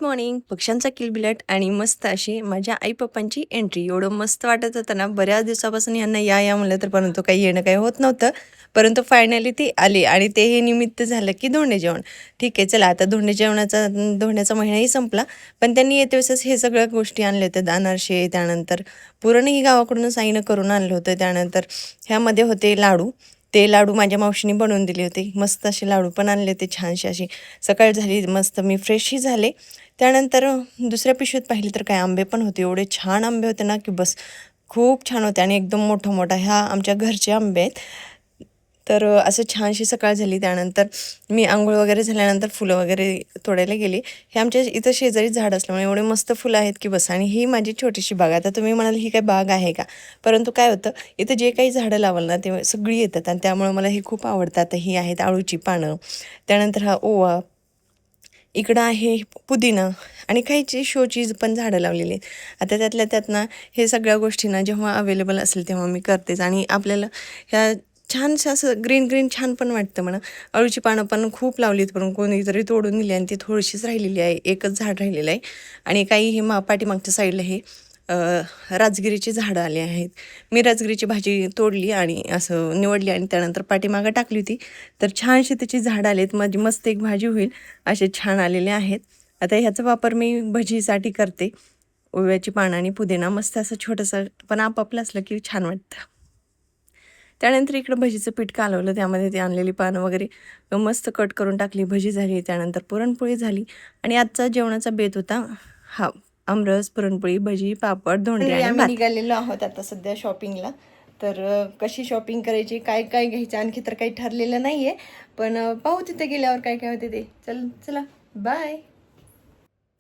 Morning. पक्ष्यांचा किलबिलाट आणि मस्त अशी माझ्या आई पप्पांची एंट्री. एवढं मस्त वाटत होतं ना, बऱ्याच दिवसापासून यांना या म्हणलं तर परंतु काही येणं काही होत नव्हतं. परंतु फायनली ती आली आणि ते हे निमित्त झालं की धोंडे जेवण. ठीक आहे, चला आता धोंड्याचा महिनाही संपला, पण त्यांनी येते वेळेस हे सगळ्या गोष्टी आणल्या होत्या. अनारसे, त्यानंतर पुरणही गावाकडूनच आईनं करून आणलं होतं. त्यानंतर ह्यामध्ये होते लाडू. ते लाडू माझ्या मावशीने बनवून दिले होते. मस्त असे लाडू पण आणले होते छानसे असे. सकाळ झाली, मस्त मी फ्रेशही झाले. त्यानंतर दुसऱ्या पिशवीत पाहिले तर काय आंबे पण होते. एवढे छान आंबे होते ना की बस, खूप छान होते आणि एकदम मोठा ह्या आमच्या घरचे आंबे आहेत. तर असं छानशी सकाळ झाली. त्यानंतर मी आंघोळ वगैरे झाल्यानंतर फुलं वगैरे तोडायला गेली. हे आमच्या इथं शेजारी झाड असल्यामुळे एवढे मस्त फुलं आहेत की बस. आणि ही माझी छोटीशी बाग. आता तुम्ही म्हणाल ही काय बाग आहे का, परंतु काय होतं, इथं जे काही झाडं लावाल ना ते सगळी येतात आणि त्यामुळे मला हे खूप आवडतात. ही आहेत आळूची पानं, त्यानंतर हा ओवा, इकडं आहे पुदिना आणि काहीची शोची पण झाडं लावलेली आहेत. आता त्यातल्या त्यात ना हे सगळ्या गोष्टी ना जेव्हा अवेलेबल असेल तेव्हा मी करतेच. आणि आपल्याला ह्या छानसं असं ग्रीन ग्रीन छान पण वाटतं म्हणा. अळूची पानं पण खूप लावलीत, पण कोणीतरी तोडून दिली आणि ती थोडीशीच राहिलेली आहे. एकच झाड राहिलेलं आहे. आणि काही हे पाठीमागच्या साईडला हे राजगिरीची झाडं आली आहेत. मी राजगिरीची भाजी तोडली आणि असं निवडली आणि त्यानंतर पाठीमागं टाकली होती. तर छानशी त्याची झाडं आली आहेत. माझी मस्त एक भाजी होईल असे छान आलेले आहेत. आता ह्याचा वापर मी भजीसाठी करते. ओव्याची पानं आणि पुदिना मस्त असं छोटंसं पण आपापलं असलं की छान वाटतं. त्यानंतर इकडं भजीचं पीठ कालवलं, त्यामध्ये ते आणलेली पानं वगैरे मस्त कट करून टाकली. भजी झाली, त्यानंतर पुरणपोळी झाली आणि आजचा जेवणाचा बेत होता हा आमरस, पुरणपोळी, भजी, पापड, धोंडे आणि आम्ही निघालेलो आहोत आता सध्या शॉपिंगला. तर कशी शॉपिंग करायची, काय काय घ्यायचं आणखी तर काही ठरलेलं नाही आहे, पण पाहू तिथे गेल्यावर काय काय होते ते. चला बाय.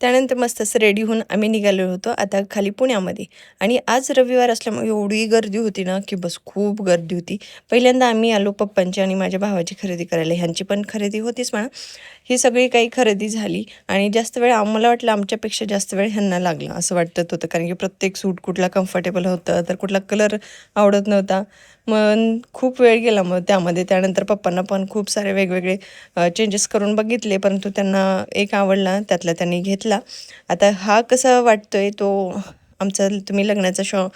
त्यानंतर मस्त असं रेडी होऊन आम्ही निघालो होतो आता खाली पुण्यामध्ये. आणि आज रविवार असल्यामुळे एवढी गर्दी होती ना की बस, खूप गर्दी होती. पहिल्यांदा आम्ही आलो पप्पांची आणि माझ्या भावाची खरेदी करायला. ह्यांची पण खरेदी होतीच म्हणा. ही सगळी काही खरेदी झाली आणि जास्त वेळ आम्हाला वाटलं आमच्यापेक्षा जास्त वेळ ह्यांना लागला असं वाटत होतं, कारण की प्रत्येक सूट कुठला कम्फर्टेबल होतं, तर कुठला कलर आवडत नव्हता. मग खूप वेळ गेला मग त्यामध्ये. त्यानंतर पप्पांना पण खूप सारे वेगवेगळे चेंजेस करून बघितले, परंतु त्यांना एक आवडला, त्यातला त्यांनी घेतला. आता हा कसा वाटतोय तो आमचा, तुम्ही लग्नाचा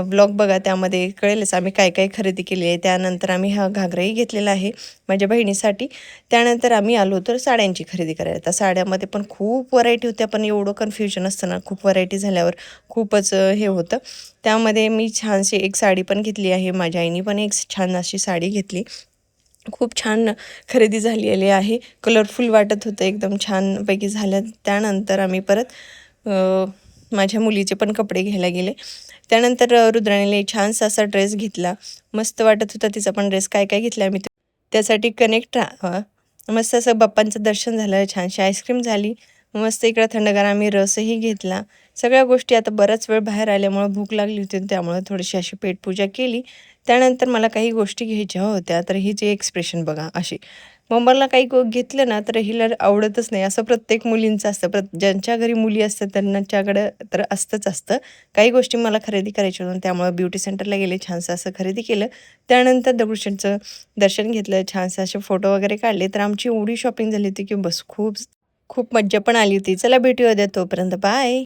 ब्लॉग बघा, त्यामध्ये कळेलच आम्ही काय काय खरेदी केली आहे. त्यानंतर आम्ही हा घागराही घेतलेला आहे माझ्या बहिणीसाठी. त्यानंतर आम्ही आलो तर साड्यांची खरेदी करायला. तर साड्यामध्ये पण खूप व्हरायटी होत्या, पण एवढं कन्फ्युजन असतं ना, खूप व्हरायटी झाल्यावर खूपच हे होतं. त्यामध्ये मी छानशी एक साडी पण घेतली आहे. माझ्या आईने पण एक छान अशी साडी घेतली. खूप छान खरेदी झालेली आहे. कलरफुल वाटत होतं, एकदम छानपैकी झालं. त्यानंतर आम्ही परत माझ्या मुलीचे पण कपडे घ्यायला गेले. त्यानंतर रुद्राणीने छानसा असा ड्रेस घेतला. मस्त वाटत होता तिचा पण ड्रेस. काय काय घेतला आम्ही त्यासाठी कनेक्ट राहा. मस्त असं बाप्पांचं दर्शन झालं, छानशी आईस्क्रीम झाली. मस्त इकडं थंडगार आम्ही रसही घेतला. सगळ्या गोष्टी, आता बराच वेळ बाहेर आल्यामुळं भूक लागली होती, त्यामुळे थोडीशी अशी पेटपूजा केली. त्यानंतर मला काही गोष्टी घ्यायच्या होत्या, तर ही जे एक्सप्रेशन बघा अशी. मग मला काही घेतलं ना तर हिला आवडतच नाही, असं प्रत्येक मुलींचं असतं. ज्यांच्या घरी मुली असतात त्यांच्याकडं तर असतं. काही गोष्टी मला खरेदी करायच्या होत्या, त्यामुळं ब्युटी सेंटरला गेले, छानसं असं खरेदी केलं. त्यानंतर दगडूशेठचं दर्शन घेतलं, छानसं असे फोटो वगैरे काढले. तर आमची एवढी शॉपिंग झाली होती की बस, खूप खूप मज्जा पण आली होती. चला भेटूया उद्या, तोपर्यंत बाय.